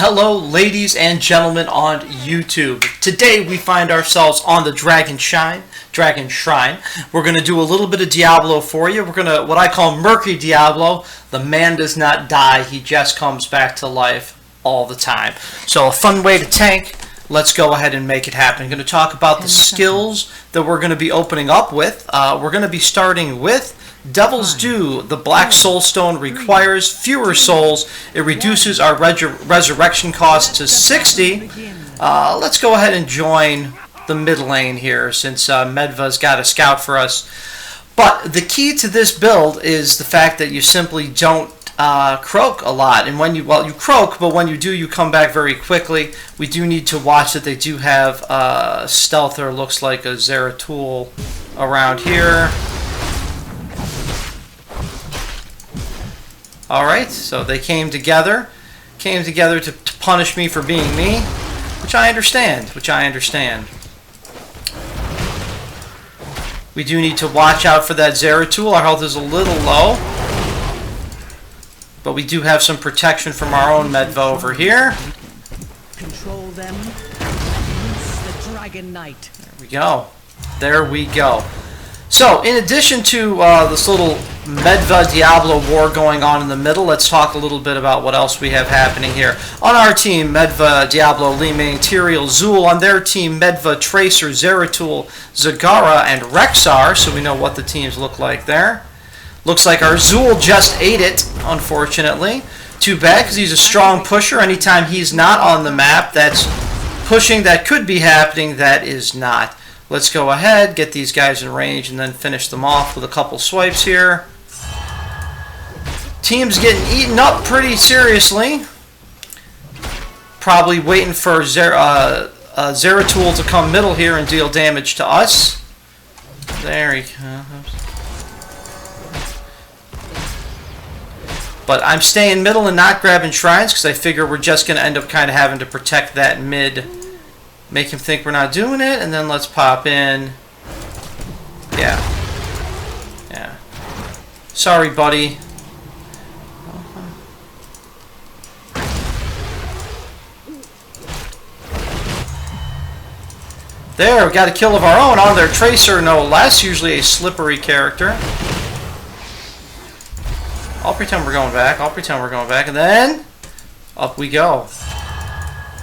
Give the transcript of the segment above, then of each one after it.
Hello, ladies and gentlemen on YouTube. Today we find ourselves on the Dragon Shrine. We're going to do a little bit of Diablo for you. We're going to, what I call Murky Diablo. The man does not die, he just comes back to life all the time. So a fun way to tank. Let's go ahead and make it happen. I'm going to talk about the skills that we're going to be opening up with. We're going to be starting with Devil's Due. The Black Soul Stone requires fewer souls. It reduces our resurrection cost to 60. Let's go ahead and join the mid lane here since Medva's got a scout for us. But the key to this build is the fact that you simply don't croak a lot. And when you croak, but when you do, you come back very quickly. We do need to watch that they do have stealther, looks like a Zeratul around here. Alright, so they came together to punish me for being me, which I understand, We do need to watch out for that Zeratul. Our health is a little low, but we do have some protection from our own Medva over here. Control them and loose the Dragon Knight. There we go. So, in addition to this little Medva Diablo war going on in the middle, let's talk a little bit about what else we have happening here. On our team, Medva, Diablo, Liming, Tyrael, Zul. On their team, Medva, Tracer, Zeratul, Zagara, and Rexar. So we know what the teams look like there. Looks like our Zul just ate it, unfortunately. Too bad, because he's a strong pusher. Anytime he's not on the map, that's pushing that could be happening, that is not. Let's go ahead, get these guys in range, and then finish them off with a couple swipes here. Team's getting eaten up pretty seriously. Probably waiting for Zeratul to come middle here and deal damage to us. There he goes. But I'm staying middle and not grabbing shrines because I figure we're just going to end up kind of having to protect that mid. Make him think we're not doing it, and then let's pop in. Yeah. Sorry, buddy. There, we got a kill of our own on their Tracer, no less. Usually a slippery character. I'll pretend we're going back. And then up we go.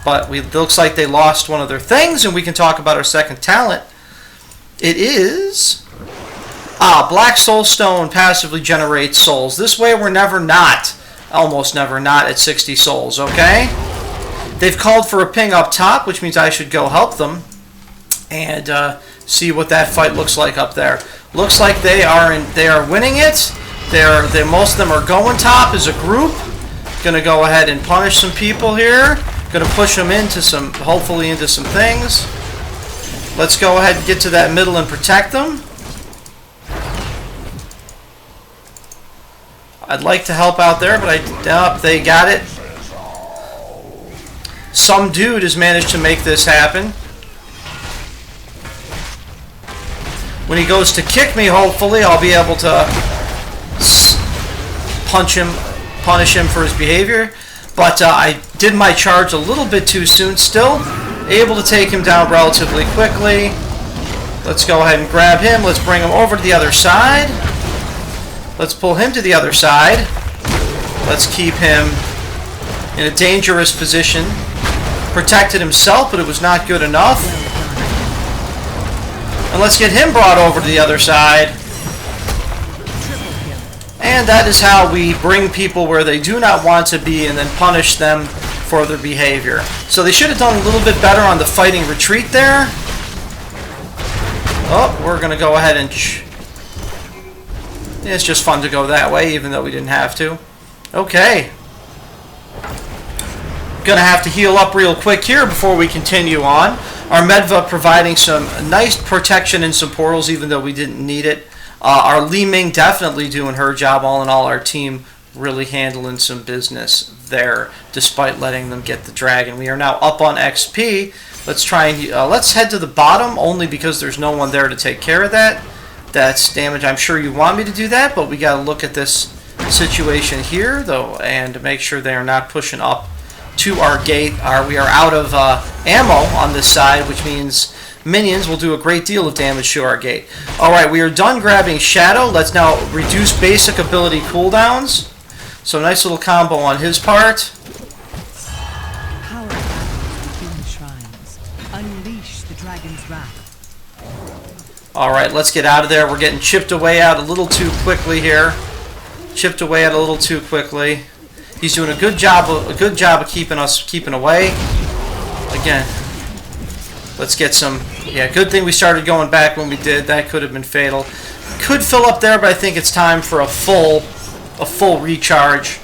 But it looks like they lost one of their things, and we can talk about our second talent. It is Black Soul Stone passively generates souls. This way we're almost never not at 60 souls, okay? They've called for a ping up top, which means I should go help them and see what that fight looks like up there. Looks like they are winning it. Most of them are going top as a group. Gonna go ahead and punish some people here. Gonna push them hopefully into some things. Let's go ahead and get to that middle and protect them. I'd like to help out there, but they got it. Some dude has managed to make this happen. When he goes to kick me, hopefully, I'll be able to punish him for his behavior. But I did my charge a little bit too soon still. Able to take him down relatively quickly. Let's go ahead and grab him. Let's bring him over to the other side. Let's pull him to the other side. Let's keep him in a dangerous position. Protected himself, but it was not good enough. And let's get him brought over to the other side. And that is how we bring people where they do not want to be and then punish them for their behavior. So they should have done a little bit better on the fighting retreat there. Oh, we're going to go ahead and... It's just fun to go that way, even though we didn't have to. Okay. Going to have to heal up real quick here before we continue on. Our Medva providing some nice protection in some portals, even though we didn't need it. Our Liming definitely doing her job. All in all, our team really handling some business there, despite letting them get the dragon. We are now up on XP. Let's try and let's head to the bottom, only because there's no one there to take care of that. That's damage. I'm sure you want me to do that, but we got to look at this situation here, though, and make sure they are not pushing up to our gate. We are out of ammo on this side, which means minions will do a great deal of damage to our gate. Alright, we are done grabbing Shadow. Let's now reduce basic ability cooldowns. So nice little combo on his part. Power within shrines. Unleash the dragon's wrath. Alright, let's get out of there. We're getting chipped away out a little too quickly here. Chipped away out a little too quickly. He's doing a good job of keeping away. Again, let's get some. Yeah, good thing we started going back when we did. That could have been fatal. Could fill up there, but I think it's time for a full recharge.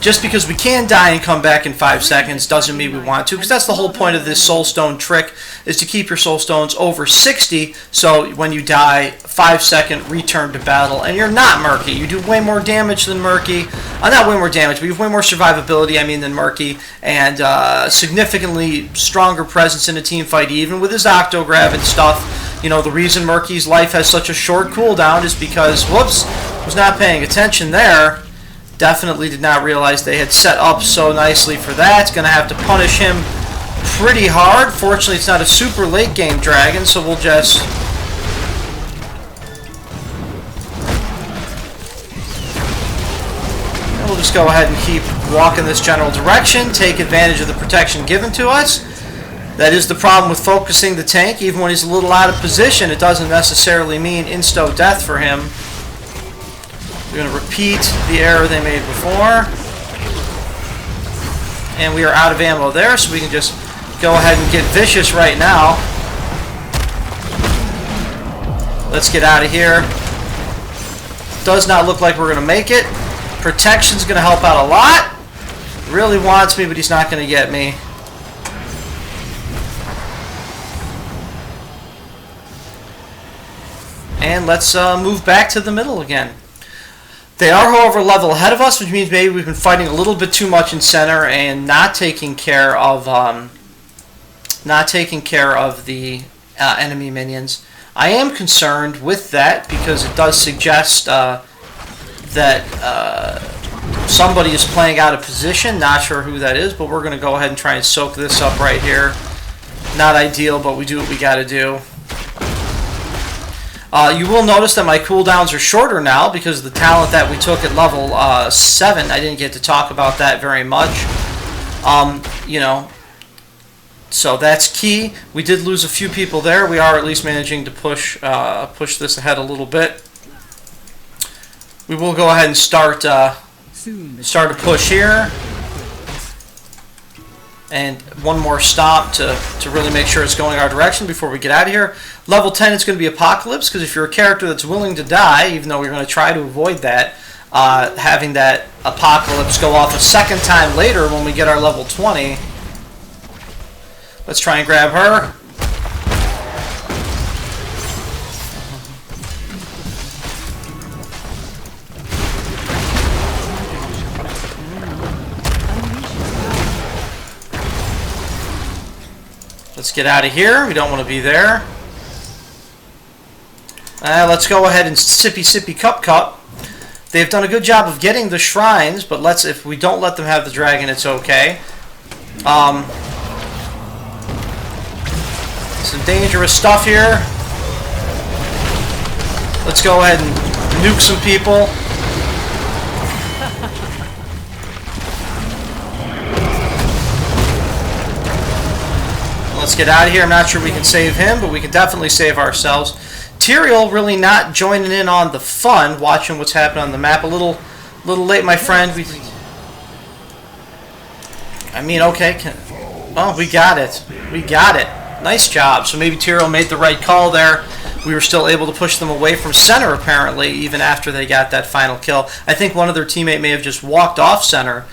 Just because we can die and come back in 5 seconds doesn't mean we want to, because that's the whole point of this soul stone trick, is to keep your soul stones over 60, so when you die, 5-second return to battle, and you're not Murky. You do way more damage than Murky. Not way more damage, but you have way more survivability, than Murky, and significantly stronger presence in a team fight, even with his Octograb and stuff. You know, the reason Murky's life has such a short cooldown is because, whoops, was not paying attention there. Definitely did not realize they had set up so nicely for that. Gonna have to punish him pretty hard. Fortunately, it's not a super late game dragon, so we'll just... we'll just go ahead and keep walking this general direction, take advantage of the protection given to us. That is the problem with focusing the tank. Even when he's a little out of position, it doesn't necessarily mean insto death for him. We're going to repeat the error they made before. And we are out of ammo there, so we can just go ahead and get vicious right now. Let's get out of here. Does not look like we're going to make it. Protection's going to help out a lot. Really wants me, but he's not going to get me. And let's move back to the middle again. They are, however, level ahead of us, which means maybe we've been fighting a little bit too much in center and not taking care of the enemy minions. I am concerned with that because it does suggest that somebody is playing out of position. Not sure who that is, but we're going to go ahead and try and soak this up right here. Not ideal, but we do what we got to do. You will notice that my cooldowns are shorter now because of the talent that we took at level 7. I didn't get to talk about that very much. You know, so that's key. We did lose a few people there. We are at least managing to push this ahead a little bit. We will go ahead and start a push here. And one more stop to really make sure it's going our direction before we get out of here. Level 10 is going to be Apocalypse, because if you're a character that's willing to die, even though we're going to try to avoid that, having that Apocalypse go off a second time later when we get our level 20. Let's try and grab her. Let's get out of here. We don't want to be there. Let's go ahead and sippy cup. They've done a good job of getting the shrines, but if we don't let them have the dragon, it's okay. Some dangerous stuff here. Let's go ahead and nuke some people. Let's get out of here. I'm not sure we can save him, but we can definitely save ourselves. Tyrael really not joining in on the fun, watching what's happening on the map. A little late, my friend. Okay. Oh, we got it. We got it. Nice job. So maybe Tyrael made the right call there. We were still able to push them away from center, apparently, even after they got that final kill. I think one of their teammate may have just walked off center,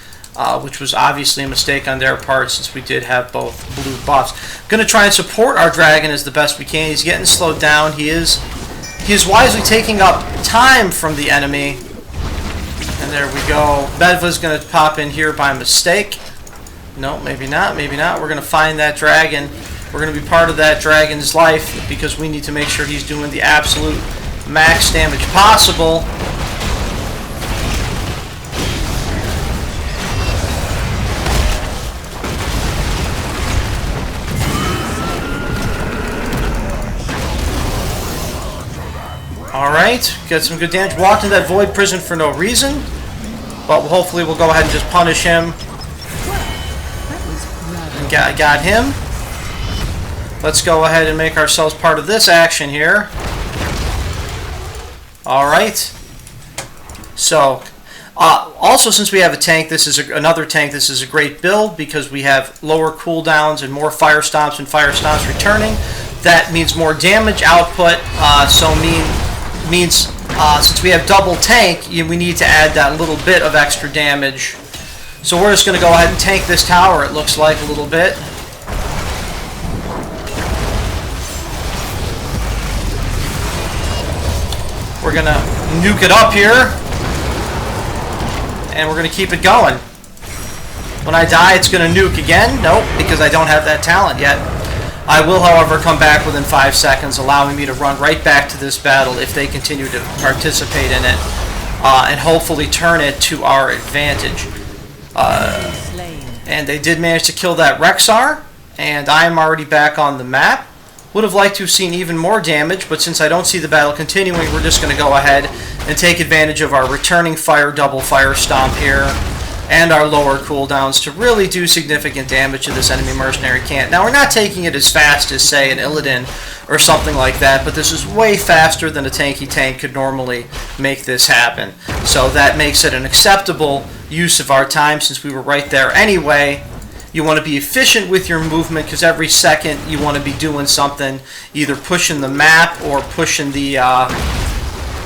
which was obviously a mistake on their part since we did have both blue buffs. Going to try and support our dragon as the best we can. He's getting slowed down. He is wisely taking up time from the enemy. And there we go. Bedva's going to pop in here by mistake. No, maybe not. Maybe not. We're going to find that dragon. We're going to be part of that dragon's life because we need to make sure he's doing the absolute max damage possible. Alright, get some good damage. Walked into that void prison for no reason. But hopefully we'll go ahead and just punish him. Got him. Let's go ahead and make ourselves part of this action here. Alright. So, also since we have a tank, this is another tank, this is a great build because we have lower cooldowns and more fire stomps and fire stomps returning. That means more damage output, means since we have double tank, we need to add that little bit of extra damage. So we're just going to go ahead and tank this tower, it looks like, a little bit. We're going to nuke it up here. And we're going to keep it going. When I die, it's going to nuke again. Nope, because I don't have that talent yet. I will, however, come back within 5 seconds, allowing me to run right back to this battle if they continue to participate in it, and hopefully turn it to our advantage. And they did manage to kill that Rexar, and I am already back on the map. Would have liked to have seen even more damage, but since I don't see the battle continuing, we're just going to go ahead and take advantage of our returning fire double fire stomp here and our lower cooldowns to really do significant damage to this enemy mercenary camp. Now, we're not taking it as fast as, say, an Illidan or something like that, but this is way faster than a tanky tank could normally make this happen. So that makes it an acceptable use of our time since we were right there anyway. You want to be efficient with your movement because every second you want to be doing something, either pushing the map or pushing the yeah,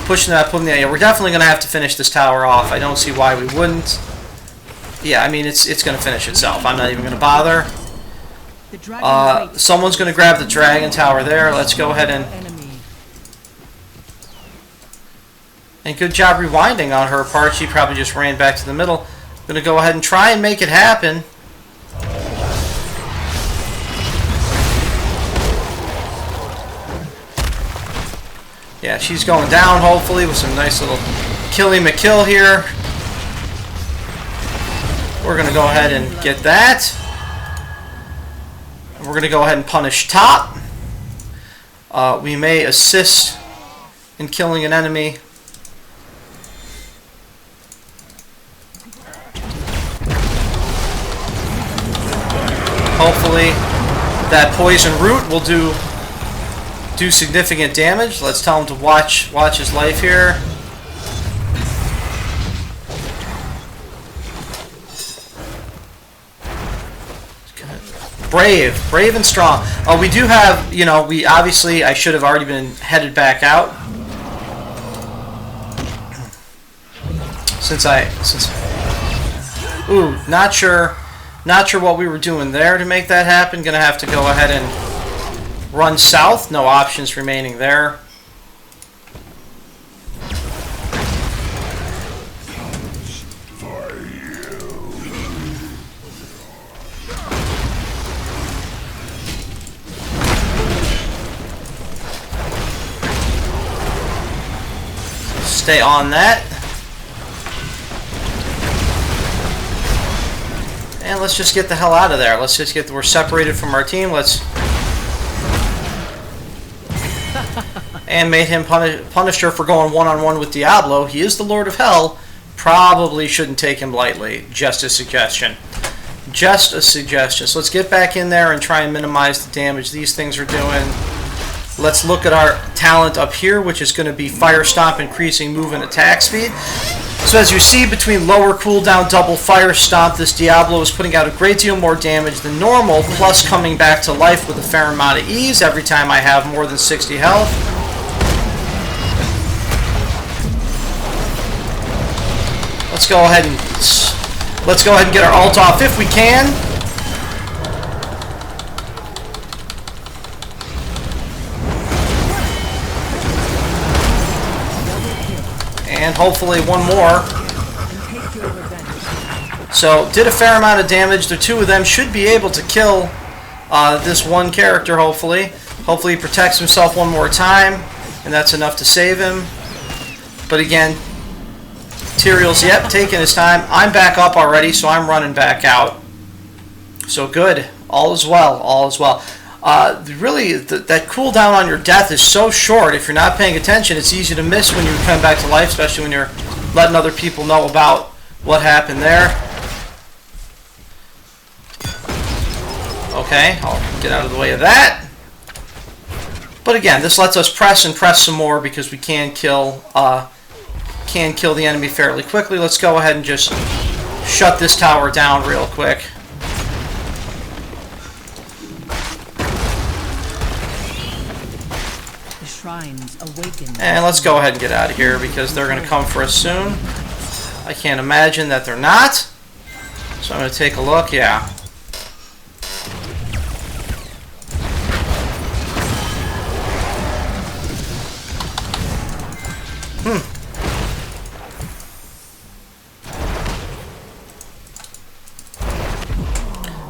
we're definitely going to have to finish this tower off. I don't see why we wouldn't. Yeah, I mean, it's going to finish itself. I'm not even going to bother. Someone's going to grab the dragon tower there. Let's go ahead and good job rewinding on her part. She probably just ran back to the middle. I'm going to go ahead and try and make it happen. Yeah, she's going down, hopefully, with some nice little killy-McKill here. We're going to go ahead and get that. We're going to go ahead and punish top. We may assist in killing an enemy. Hopefully, that poison root will do significant damage. Let's tell him to watch his life here. Brave and strong. We do have, we obviously, I should have already been headed back out. Ooh, not sure what we were doing there to make that happen. Gonna have to go ahead and run south. No options remaining there. Stay on that. And let's just get the hell out of there. Let's just we're separated from our team. And made him punished her for going one-on-one with Diablo. He is the Lord of Hell. Probably shouldn't take him lightly. Just a suggestion. Just a suggestion. So let's get back in there and try and minimize the damage these things are doing. Let's look at our talent up here, which is going to be Fire Stomp, increasing move and attack speed. So as you see, between lower cooldown, double Fire Stomp, this Diablo is putting out a great deal more damage than normal, plus coming back to life with a fair amount of ease every time I have more than 60 health. Let's go ahead and get our ult off if we can. And hopefully one more. So, did a fair amount of damage. The two of them should be able to kill this one character, hopefully. Hopefully he protects himself one more time, and that's enough to save him. But again, Tyrael's, yep, taking his time. I'm back up already, so I'm running back out. So good. All is well. All is well. Really, that cooldown on your death is so short. If you're not paying attention, it's easy to miss when you come back to life, especially when you're letting other people know about what happened there. Okay, I'll get out of the way of that. But again, this lets us press and press some more because we can kill the enemy fairly quickly. Let's go ahead and just shut this tower down real quick. The shrines awaken. And let's go ahead and get out of here because they're going to come for us soon. I can't imagine that they're not. So I'm going to take a look. Yeah.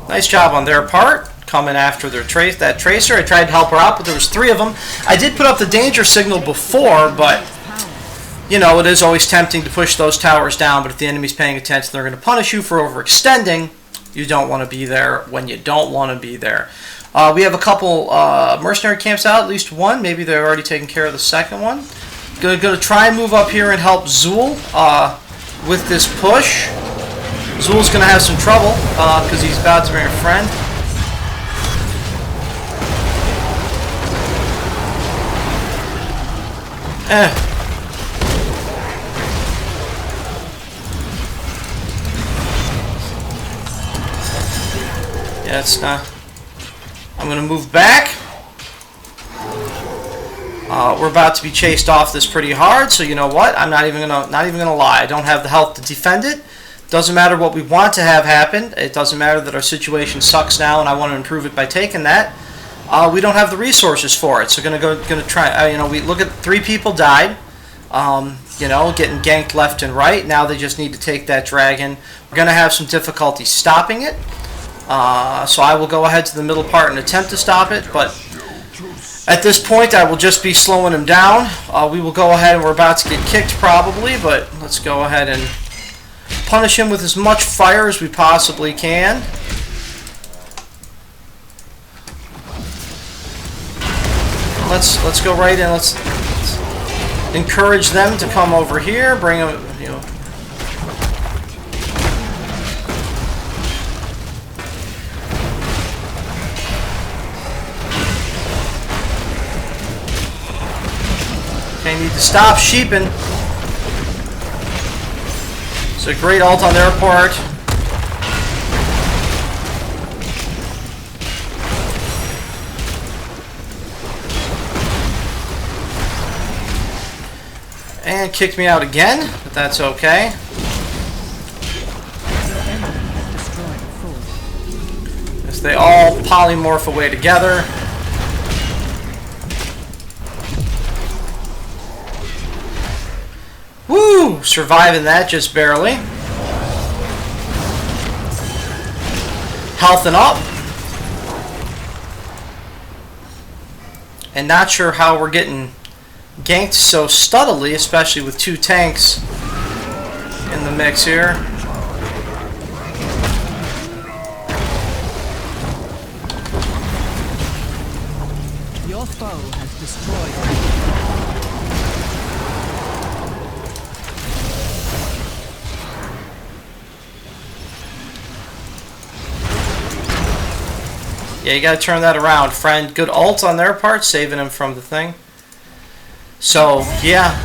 Nice job on their part, coming after that tracer. I tried to help her out, but there was 3 of them. I did put up the danger signal before, but, you know, it is always tempting to push those towers down, but if the enemy's paying attention, they're going to punish you for overextending. You don't want to be there when you don't want to be there. We have a couple mercenary camps out, at least one. Maybe they're already taking care of the second one. Going to try and move up here and help Zool with this push. Zool's going to have some trouble because he's about to bring a friend. Yeah, it's not. I'm going to move back. We're about to be chased off this pretty hard, so you know what? I'm not even gonna lie. I don't have the health to defend it. Doesn't matter what we want to have happen. It doesn't matter that our situation sucks now, and I want to improve it by taking that. We don't have the resources for it, so gonna try. You know, we look at 3 people died. You know, getting ganked left and right. Now they just need to take that dragon. We're gonna have some difficulty stopping it. So I will go ahead to the middle part and attempt to stop it, but at this point I will just be slowing him down. We will go ahead, and we're about to get kicked probably, but let's go ahead and punish him with as much fire as we possibly can. Let's go right in. Let's encourage them to come over here. Bring them, you know. Okay, need to stop sheeping. It's a great ult on their part. And kicked me out again, but that's okay. As they all polymorph away together. Woo! Surviving that just barely. Healthing up. And not sure how we're getting ganked so studdily, especially with 2 tanks in the mix here. Your foe has destroyed. Yeah, you gotta turn that around, friend. Good ult on their part, saving him from the thing. So, yeah,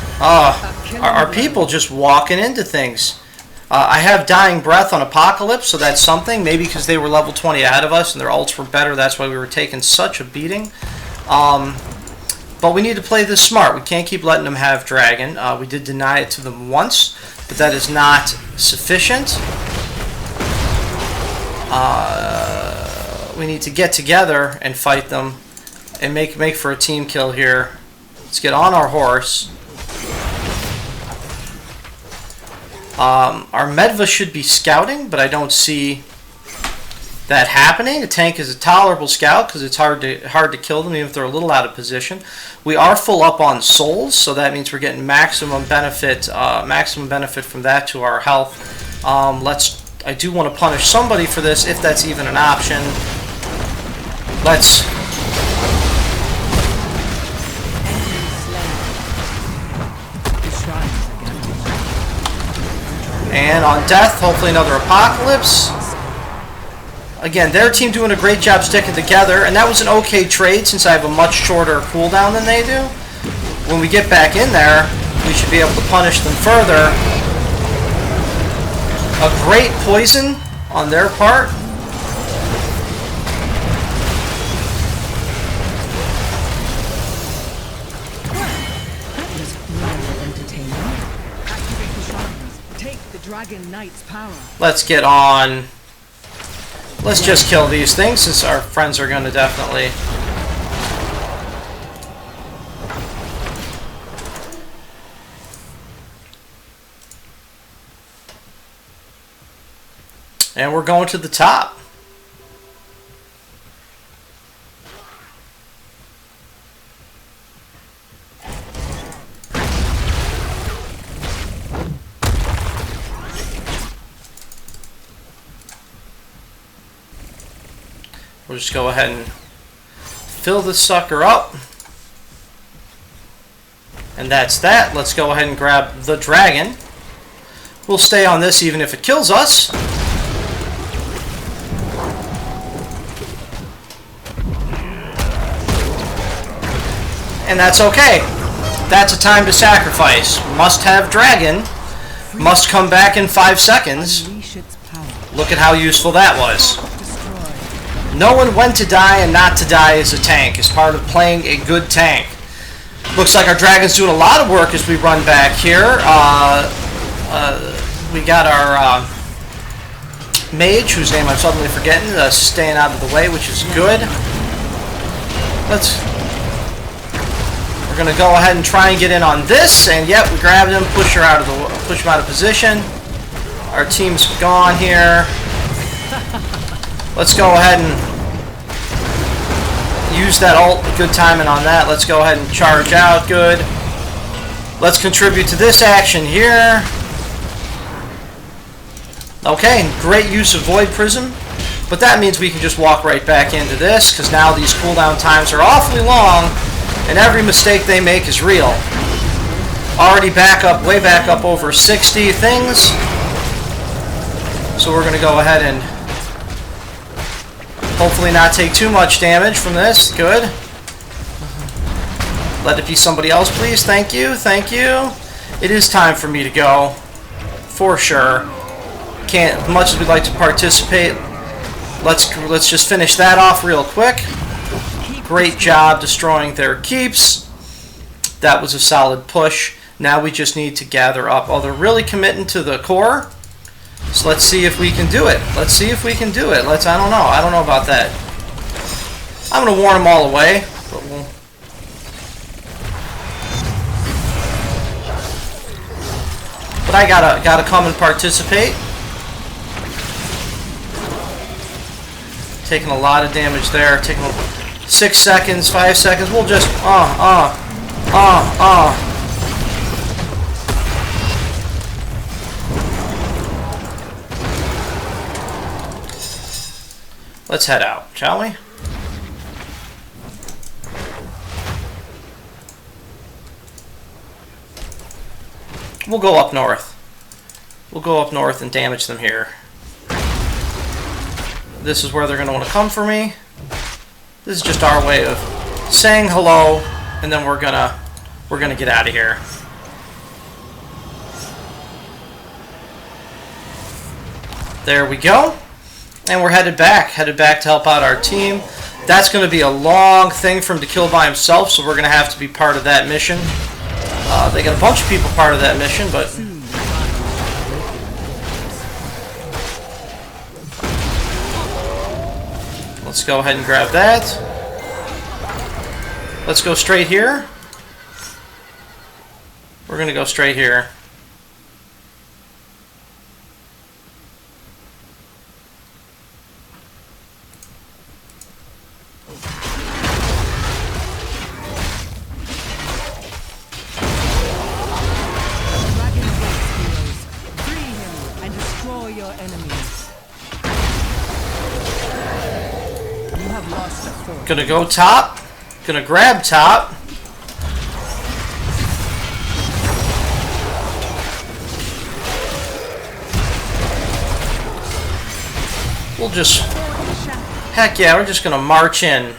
our people just walking into things. I have Dying Breath on Apocalypse, so that's something. Maybe because they were level 20 out of us and their ults were better, that's why we were taking such a beating. But we need to play this smart. We can't keep letting them have Dragon. We did deny it to them once, but that is not sufficient. We need to get together and fight them and make for a team kill here. Let's get on our horse. Our Medva should be scouting, but I don't see that happening. The tank is a tolerable scout because it's hard to kill them even if they're a little out of position. We are full up on souls, so that means we're getting maximum benefit from that to our health. I do want to punish somebody for this if that's even an option. Let's And on death, hopefully another apocalypse. Again, their team doing a great job sticking together, and that was an okay trade since I have a much shorter cooldown than they do. When we get back in there, we should be able to punish them further. A great poison on their part. Dragon Knight's power. Let's get on. Let's just kill these things since our friends are going to definitely. And we're going to the top. We'll just go ahead and fill this sucker up. And that's that. Let's go ahead and grab the dragon. We'll stay on this even if it kills us. And that's okay. That's a time to sacrifice. Must have dragon. Must come back in 5 seconds. Look at how useful that was. Knowing when to die and not to die as a tank is part of playing a good tank. Looks like our dragon's doing a lot of work as we run back here. We got our mage, whose name I'm suddenly forgetting, staying out of the way, which is good. We're gonna go ahead and try and get in on this, and yep, we grabbed him, push him out of position. Our team's gone here. Let's go ahead and use that ult. Good timing on that. Let's go ahead and charge out. Good. Let's contribute to this action here. Okay, great use of Void Prism. But that means we can just walk right back into this, because now these cooldown times are awfully long, and every mistake they make is real. Already back up, way back up over 60 things. So we're going to go ahead and hopefully not take too much damage from this. Good. Let it be somebody else, please. Thank you. Thank you. It is time for me to go. For sure. Can't, as much as we'd like to participate, let's just finish that off real quick. Great job destroying their keeps. That was a solid push. Now we just need to gather up. Oh, they're really committing to the core. So let's see if we can do it. Let's see if we can do it. I don't know. I don't know about that. I'm going to warn them all away. But I gotta come and participate. Taking a lot of damage there. Taking 6 seconds, 5 seconds. We'll just Let's head out, shall we? We'll go up north. We'll go up north and damage them here. This is where they're going to want to come for me. This is just our way of saying hello, and then we're gonna get out of here. There we go. And we're headed back to help out our team. That's going to be a long thing for him to kill by himself, so we're going to have to be part of that mission. They got a bunch of people part of that mission, but let's go ahead and grab that. Let's go straight here. We're going to go straight here. Gonna go top. Gonna grab top. we'll just... Heck yeah, we're just going to march in.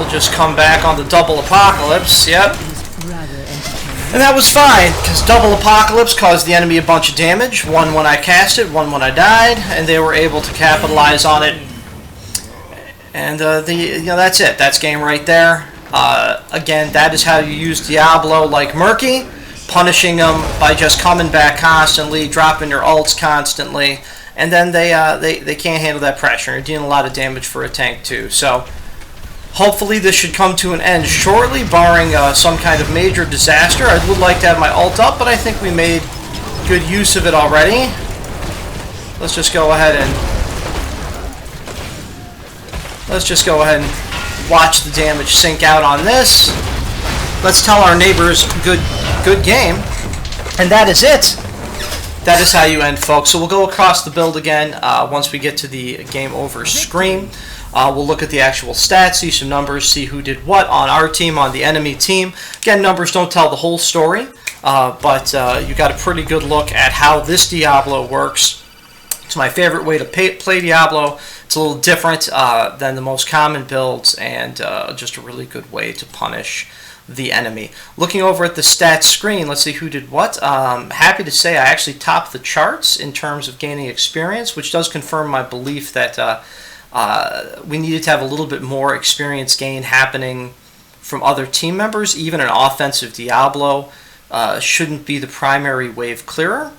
Just come back on the double apocalypse, yep. And that was fine, because double apocalypse caused the enemy a bunch of damage. One when I cast it, one when I died, and they were able to capitalize on it. And that's it. That's game right there. Again, that is how you use Diablo like Murky, punishing them by just coming back constantly, dropping your ults constantly, and then they can't handle that pressure. You're dealing a lot of damage for a tank too. So hopefully this should come to an end shortly, barring some kind of major disaster. I would like to have my ult up, but I think we made good use of it already. Let's just go ahead and watch the damage sink out on this. Let's tell our neighbors good game, and that is it. That is how you end, folks. So we'll go across the build again once we get to the game over screen. We'll look at the actual stats, see some numbers, see who did what on our team, on the enemy team. Again, numbers don't tell the whole story, but you got a pretty good look at how this Diablo works. It's my favorite way to play Diablo. It's a little different than the most common builds, and just a really good way to punish the enemy. Looking over at the stats screen, let's see who did what. Happy to say I actually topped the charts in terms of gaining experience, which does confirm my belief that we needed to have a little bit more experience gain happening from other team members. Even an offensive Diablo shouldn't be the primary wave clearer,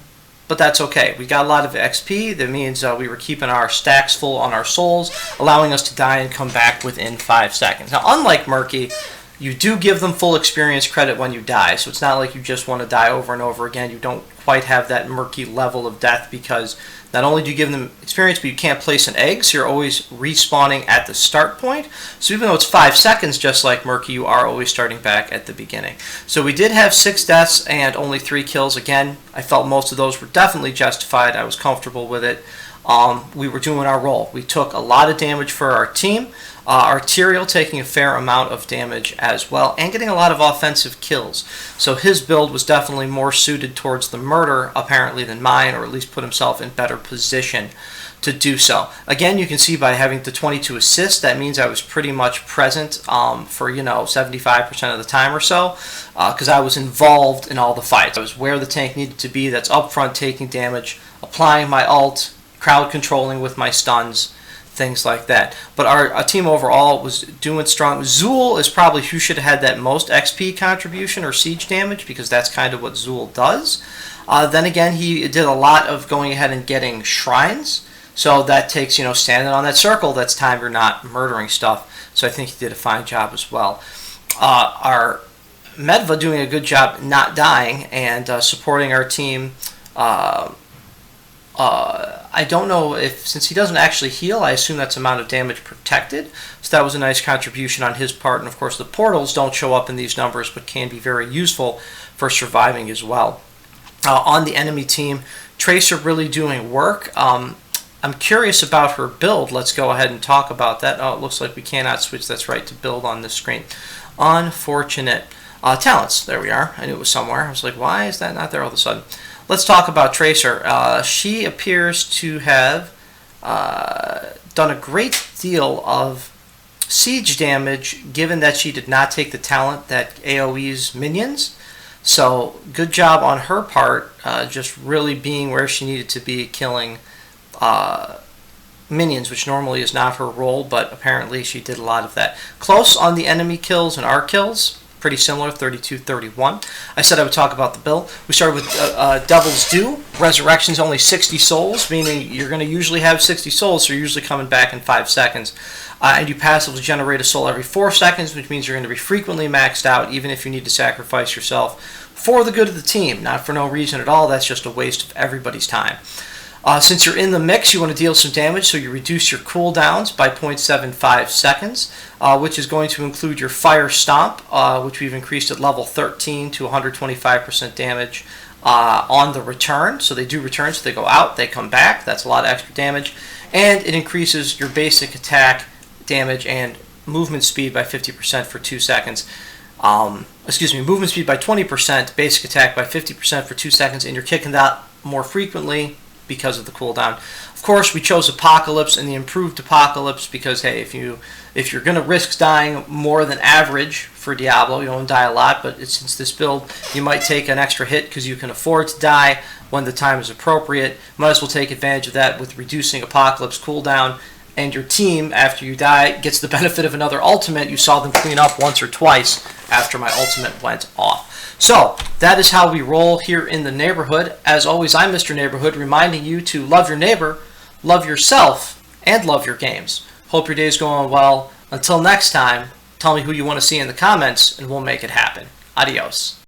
but that's okay. We got a lot of XP. That means we were keeping our stacks full on our souls, allowing us to die and come back within 5 seconds. Now, unlike Murky, you do give them full experience credit when you die, so it's not like you just want to die over and over again. You don't quite have that Murky level of death, because not only do you give them experience, but you can't place an egg, so you're always respawning at the start point. So even though it's 5 seconds, just like Murky, you are always starting back at the beginning. So we did have 6 deaths and only 3 kills. Again, I felt most of those were definitely justified. I was comfortable with it. We were doing our role. We took a lot of damage for our team. Arterial taking a fair amount of damage as well, and getting a lot of offensive kills. So his build was definitely more suited towards the murder, apparently, than mine, or at least put himself in better position to do so. Again, you can see by having the 22 assists, that means I was pretty much present for 75% of the time or so, because I was involved in all the fights. I was where the tank needed to be. That's up front, taking damage, applying my ult, crowd controlling with my stuns, things like that. But our team overall was doing strong. Zool is probably who should have had that most XP contribution or siege damage, because that's kind of what Zool does. Then again, he did a lot of going ahead and getting shrines. So that takes, standing on that circle, that's time you're not murdering stuff. So I think he did a fine job as well. Our Medva doing a good job not dying and supporting our team. I don't know if, since he doesn't actually heal, I assume that's amount of damage protected. So that was a nice contribution on his part. And of course, the portals don't show up in these numbers, but can be very useful for surviving as well. On the enemy team, Tracer really doing work. I'm curious about her build. Let's go ahead and talk about that. Oh, it looks like we cannot switch. That's right, to build on this screen. Unfortunate. Talents. There we are. I knew it was somewhere. I was like, why is that not there all of a sudden? Let's talk about Tracer. She appears to have done a great deal of siege damage, given that she did not take the talent that AoEs minions. So good job on her part, just really being where she needed to be, killing minions, which normally is not her role, but apparently she did a lot of that. Close on the enemy kills and our kills. Pretty similar, 32-31. I said I would talk about the build. We started with Devil's Due. Resurrection's only 60 souls, meaning you're going to usually have 60 souls, so you're usually coming back in 5 seconds. And you passively generate a soul every 4 seconds, which means you're going to be frequently maxed out, even if you need to sacrifice yourself for the good of the team, not for no reason at all. That's just a waste of everybody's time. Since you're in the mix, you want to deal some damage, so you reduce your cooldowns by 0.75 seconds, which is going to include your Fire Stomp, which we've increased at level 13 to 125% damage on the return. So they do return, so they go out, they come back. That's a lot of extra damage. And it increases your basic attack damage and movement speed by 50% for 2 seconds. Movement speed by 20%, basic attack by 50% for 2 seconds, and you're kicking that more frequently because of the cooldown. Of course, we chose Apocalypse and the improved Apocalypse because, hey, if you're going to risk dying more than average for Diablo, you don't die a lot, but since this build, you might take an extra hit because you can afford to die when the time is appropriate. Might as well take advantage of that with reducing Apocalypse cooldown, and your team, after you die, gets the benefit of another ultimate. You saw them clean up once or twice after my ultimate went off. So, that is how we roll here in the neighborhood. As always, I'm Mr. Neighborhood, reminding you to love your neighbor, love yourself, and love your games. Hope your day's going well. Until next time, tell me who you want to see in the comments, and we'll make it happen. Adios.